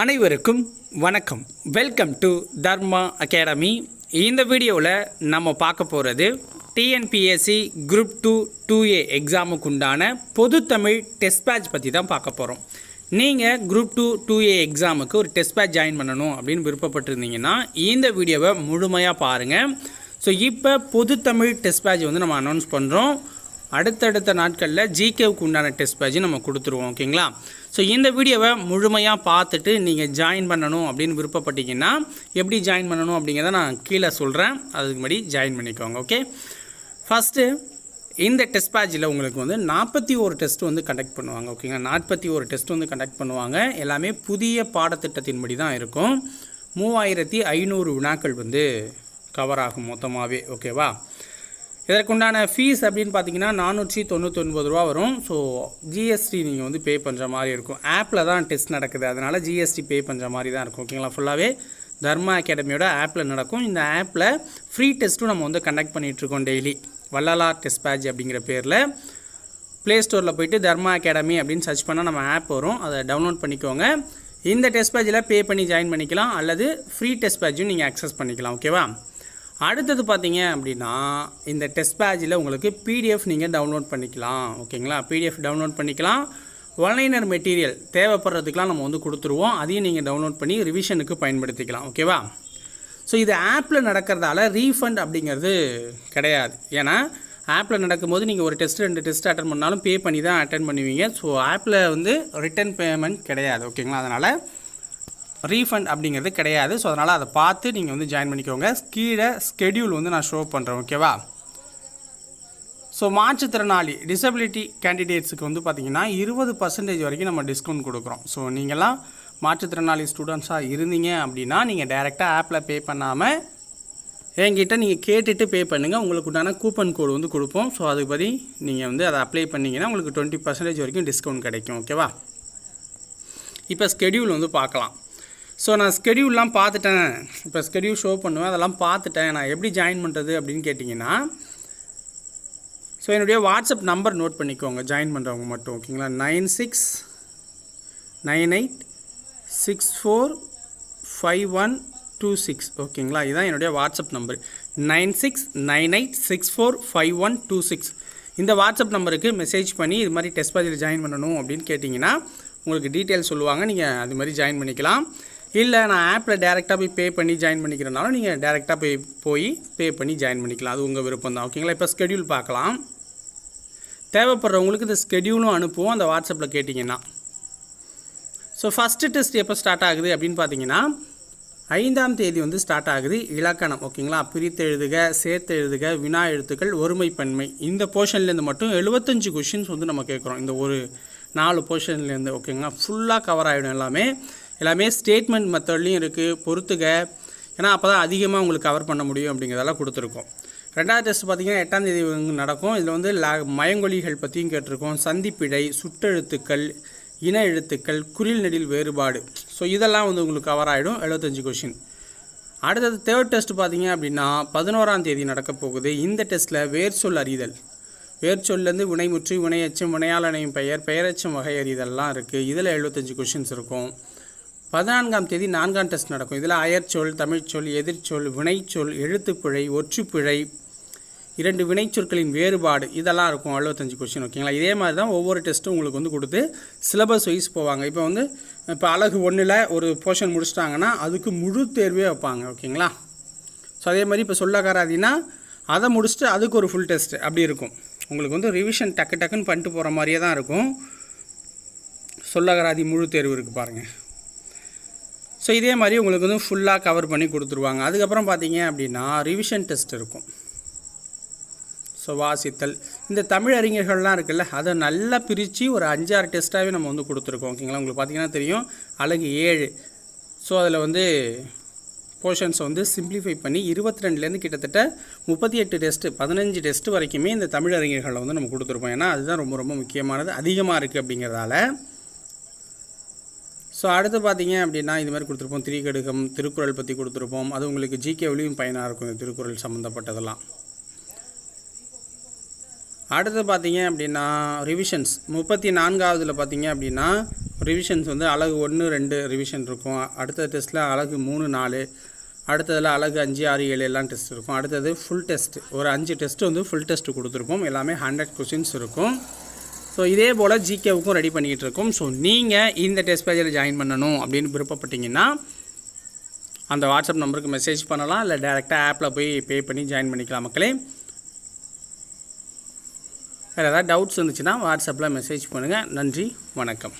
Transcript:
அனைவருக்கும் வணக்கம். Welcome to Dharma academy. இந்த வீடியோவில் நம்ம பார்க்க போகிறது டிஎன்பிஎஸ்சி குரூப் 2A எக்ஸாமுக்கு உண்டான பொது தமிழ் டெஸ்ட் பேட்ச் பற்றி தான் பார்க்க போகிறோம். நீங்கள் குரூப் 2A எக்ஸாமுக்கு ஒரு டெஸ்ட் பேட்ச் ஜாயின் பண்ணணும் அப்படின்னு விருப்பப்பட்டிருந்தீங்கன்னா இந்த வீடியோவை முழுமையாக பாருங்கள். ஸோ இப்போ பொது தமிழ் டெஸ்ட் பேட்ச் நம்ம அனௌன்ஸ் பண்ணுறோம். அடுத்தடுத்த நாட்களில் ஜிகேவுக்கு உண்டான டெஸ்ட் பேட்ச் நம்ம கொடுத்துருவோம். ஓகேங்களா? ஸோ இந்த வீடியோவை முழுமையாக பார்த்துட்டு நீங்கள் ஜாயின் பண்ணணும் அப்படின்னு விருப்பப்பட்டீங்கன்னா எப்படி ஜாயின் பண்ணணும் அப்படிங்கிறத நான் கீழே சொல்கிறேன். அதுக்கு முன்னாடி ஜாயின் பண்ணிக்கோங்க. ஓகே, ஃபஸ்ட்டு இந்த டெஸ்ட் பேட்சில் உங்களுக்கு 41 டெஸ்ட் கண்டக்ட் பண்ணுவாங்க. ஓகேங்களா? 41 டெஸ்ட் கண்டக்ட் பண்ணுவாங்க. எல்லாமே புதிய பாடத்திட்டத்தின்படி தான் இருக்கும். 3500 வினாக்கள் கவர் ஆகும் மொத்தமாகவே. ஓகேவா? இதற்குண்டான ஃபீஸ் அப்படின்னு பார்த்தீங்கன்னா 499 ரூபா வரும். ஸோ ஜிஎஸ்டி நீங்கள் பே பண்ணுற மாதிரி இருக்கும். ஆப்பில் தான் டெஸ்ட் நடக்குது, அதனால் ஜிஎஸ்டி பே பண்ணுற மாதிரி தான் இருக்கும். ஓகேங்களா? ஃபுல்லாகவே தர்மா அகாடமியோட ஆப்பில் நடக்கும். இந்த ஆப்பில் ஃப்ரீ டெஸ்ட்டும் நம்ம கண்டக்ட் பண்ணிகிட்ருக்கோம் டெய்லி. வள்ளலார் டெஸ்ட் பேட்ச் அப்படிங்கிற பேரில் ப்ளே ஸ்டோரில் போய்ட்டு தர்மா அகாடமி அப்படின்னு சர்ச் பண்ணால் நம்ம ஆப் வரும். அதை டவுன்லோட் பண்ணிக்கோங்க. இந்த டெஸ்ட் பேட்சில் பே பண்ணி ஜாயின் பண்ணிக்கலாம், அல்லது ஃப்ரீ டெஸ்ட் பேட்சும் நீங்கள் அக்சஸ் பண்ணிக்கலாம். ஓகேவா? அடுத்தது பார்த்தீங்க அப்படின்னா இந்த டெஸ்ட் பேட்சில் உங்களுக்கு பிடிஎஃப் நீங்கள் டவுன்லோட் பண்ணிக்கலாம். ஓகேங்களா? பிடிஎஃப் டவுன்லோட் பண்ணிக்கலாம். ஒன்லைனர் மெட்டீரியல் தேவைப்படுறதுக்கெலாம் நம்ம கொடுத்துருவோம். அதையும் நீங்கள் டவுன்லோட் பண்ணி ரிவிஷனுக்கு பயன்படுத்திக்கலாம். ஓகேவா? ஸோ இது ஆப்பில் நடக்கிறதால ரீஃபண்ட் அப்படிங்கிறது கிடையாது. ஏன்னா ஆப்பில் நடக்கும்போது நீங்கள் ஒரு டெஸ்ட் 2 டெஸ்ட் அட்டன் பண்ணாலும் பே பண்ணி தான் அட்டன் பண்ணுவீங்க. ஸோ ஆப்பில் ரிட்டன் பேமெண்ட் கிடையாது. ஓகேங்களா? அதனால் ரீஃபண்ட் அப்படிங்கிறது கிடையாது. ஸோ அதனால் அதை பார்த்து நீங்கள் ஜாயின் பண்ணிக்கோங்க. கீழே ஸ்கெடியூல் நான் ஷோ பண்ணுறேன். ஓகேவா? ஸோ மாற்றுத்திறனாளி டிசபிலிட்டி கேண்டிடேட்ஸுக்கு பார்த்தீங்கன்னா 20% வரைக்கும் நம்ம டிஸ்கவுண்ட் கொடுக்குறோம். ஸோ நீங்கள்லாம் மாற்றுத்திறனாளி ஸ்டூடெண்ட்ஸாக இருந்தீங்க அப்படின்னா நீங்கள் டைரெக்டாக ஆப்பில் பே பண்ணாமல் என்கிட்ட நீங்கள் கேட்டுட்டு பே பண்ணுங்கள். உங்களுக்கு உண்டான கூப்பன் கோடு கொடுப்போம். ஸோ அதுக்கு படி நீங்கள் அதை அப்ளை பண்ணிங்கன்னா உங்களுக்கு 20% வரைக்கும் டிஸ்கவுண்ட் கிடைக்கும். ஓகேவா? இப்போ ஸ்கெடியூல் பார்க்கலாம். ஸோ நான் ஸ்கெடியூல்லாம் பார்த்துட்டேன். இப்போ ஸ்கெடியூல் ஷோ பண்ணுவேன், அதெல்லாம் பார்த்துட்டேன். நான் எப்படி ஜாயின் பண்ணுறது அப்படின்னு கேட்டிங்கன்னா, ஸோ என்னுடைய வாட்ஸ்அப் நம்பர் நோட் பண்ணிக்கோங்க ஜாயின் பண்ணுறவங்க மட்டும். ஓகேங்களா? 9698645126. ஓகேங்களா? இதுதான் என்னுடைய வாட்ஸ்அப் நம்பர். 9698645126. இந்த வாட்ஸ்அப் நம்பருக்கு மெசேஜ் பண்ணி இது மாதிரி டெஸ்ட் பேட்சில் ஜாயின் பண்ணணும் அப்படின்னு கேட்டிங்கன்னா உங்களுக்கு டீட்டெயில் சொல்லுவாங்க. நீங்கள் அது மாதிரி ஜாயின் பண்ணிக்கலாம். இல்லை நான் ஆப்பில் டேரெக்டாக போய் பே பண்ணி ஜாயின் பண்ணிக்கிறனாலும் நீங்கள் டேரெக்டாக போய் பே பண்ணி ஜாயின் பண்ணிக்கலாம். அது உங்கள் விருப்பம் தான். ஓகேங்களா? இப்போ ஸ்கெடியூல் பார்க்கலாம். தேவைப்படுறவங்களுக்கு இந்த ஸ்கெடியூலும் அனுப்புவோம் அந்த வாட்ஸ்அப்பில் கேட்டிங்கன்னா. ஸோ ஃபஸ்ட்டு டெஸ்ட் எப்போ ஸ்டார்ட் ஆகுது அப்படின்னு பார்த்தீங்கன்னா 5ஆம் தேதி ஸ்டார்ட் ஆகுது. இலக்கணம். ஓகேங்களா? பிரித்து எழுதுக, சேர்த்து எழுதுக, வினா எழுத்துக்கள், ஒருமைப்பன்மை, இந்த போர்ஷன்லேருந்து மட்டும் 75 கொஷின்ஸ் நம்ம கேட்குறோம். இந்த ஒரு 4 போர்ஷன்லேருந்து. ஓகேங்களா? ஃபுல்லாக கவர் ஆகிடும். எல்லாமே ஸ்டேட்மெண்ட் மெத்தட்லேயும் இருக்குது. பொறுத்துக, ஏன்னா அப்போ தான் அதிகமாக உங்களுக்கு கவர் பண்ண முடியும் அப்படிங்கிறதெல்லாம் கொடுத்துருக்கோம். 2வது டெஸ்ட் பார்த்திங்கன்னா 8ஆம் தேதி நடக்கும். இதில் மயங்கொலிகள் பற்றியும் கேட்டிருக்கோம். சந்திப்பிழை, சுட்டெழுத்துக்கள், இன எழுத்துக்கள், குறில் நெடில் வேறுபாடு. ஸோ இதெல்லாம் உங்களுக்கு கவர் ஆகிடும். 75 கொஷின். அடுத்தது 3rd டெஸ்ட் பார்த்திங்க அப்படின்னா 11ஆம் தேதி நடக்க போகுது. இந்த டெஸ்ட்டில் வேர்ச்சொல் அறிதல், வேர்ச்சொல்லேருந்து வினைமுற்று, வினையச்சம், வினையாளனையும் பெயர், பெயரச்சம் வகை அறிதல்லாம் இருக்குது. இதில் 75 கொஷின்ஸ் இருக்கும். 14ஆம் தேதி 4ஆம் டெஸ்ட் நடக்கும். இதில் அயற்சொல், தமிழ்ச்சொல், எதிர்ச்சொல், வினைச்சொல், எழுத்துப்பிழை, ஒற்றுப்பிழை, 2 வினைச்சொற்களின் வேறுபாடு, இதெல்லாம் இருக்கும். 75 கொஷின். ஓகேங்களா? இதே மாதிரி தான் ஒவ்வொரு டெஸ்ட்டும் உங்களுக்கு கொடுத்து சிலபஸ் வைஸ் போவாங்க. இப்போ அலகு 1ல் ஒரு போர்ஷன் முடிச்சிட்டாங்கன்னா அதுக்கு முழு தேர்வே வைப்பாங்க. ஓகேங்களா? ஸோ அதே மாதிரி இப்போ சொல்லக்காராதினா அதை முடிச்சுட்டு அதுக்கு ஒரு ஃபுல் டெஸ்ட் அப்படி இருக்கும். உங்களுக்கு ரிவிஷன் டக்குன்னு பண்ணிட்டு போகிற மாதிரியே தான் இருக்கும். சொல்லகராதி முழு தேர்வு இருக்குது பாருங்கள். ஸோ இதே மாதிரி உங்களுக்கு ஃபுல்லாக கவர் பண்ணி கொடுத்துருவாங்க. அதுக்கப்புறம் பார்த்தீங்க அப்படின்னா ரிவிஷன் டெஸ்ட் இருக்கும். ஸோ வாசித்தல், இந்த தமிழ் அறிஞர்கள்லாம் இருக்குல்ல, அதை நல்லா பிரித்து ஒரு 5-6 டெஸ்ட்டாகவே நம்ம கொடுத்துருக்கோம். ஓகேங்களா? உங்களுக்கு பார்த்தீங்கன்னா தெரியும். அலகு 7. ஸோ அதில் போர்ஷன்ஸை சிம்பிளிஃபை பண்ணி 22லேருந்து கிட்டத்தட்ட 38 டெஸ்ட்டு, 15 டெஸ்ட்டு வரைக்குமே இந்த தமிழ் அறிஞர்களை நம்ம கொடுத்துருப்போம். ஏன்னா அதுதான் ரொம்ப ரொம்ப முக்கியமானது, அதிகமாக இருக்குது அப்படிங்கிறதால. ஸோ அடுத்து பார்த்தீங்க அப்படின்னா இது மாதிரி கொடுத்துருப்போம். திரிகடுகம், திருக்குறள் பற்றி கொடுத்துருப்போம். அது உங்களுக்கு ஜிகேவிலையும் பயனாக இருக்கும், இந்த திருக்குறள் சம்மந்தப்பட்டதெல்லாம். அடுத்து பார்த்தீங்க அப்படின்னா ரிவிஷன்ஸ் 34ஆவதுல பார்த்தீங்க அப்படின்னா ரிவிஷன்ஸ் வந்து அலகு 1 2 ரிவிஷன் இருக்கும். அடுத்த டெஸ்ட்டில் அலகு 3 4, அடுத்ததில் அலகு 5 6 7 எல்லாம் டெஸ்ட் இருக்கும். அடுத்தது ஃபுல் டெஸ்ட், ஒரு 5 டெஸ்ட்டு வந்து ஃபுல் டெஸ்ட்டு கொடுத்துருப்போம். எல்லாமே 100 கொஷின்ஸ் இருக்கும். ஸோ இதே போல் ஜிகேவுக்கும் ரெடி பண்ணிக்கிட்டு இருக்கோம். ஸோ நீங்கள் இந்த டெஸ்ட் பேஜில் ஜாயின் பண்ணணும் அப்படின்னு விருப்பப்பட்டீங்கன்னா அந்த வாட்ஸ்அப் நம்பருக்கு மெசேஜ் பண்ணலாம், இல்லை டேரெக்டாக ஆப்பில் போய் பே பண்ணி ஜாயின் பண்ணிக்கலாம் மக்களே. வேறு ஏதாவது டவுட்ஸ் இருந்துச்சுன்னா வாட்ஸ்அப்பில் மெசேஜ் பண்ணுங்கள். நன்றி, வணக்கம்.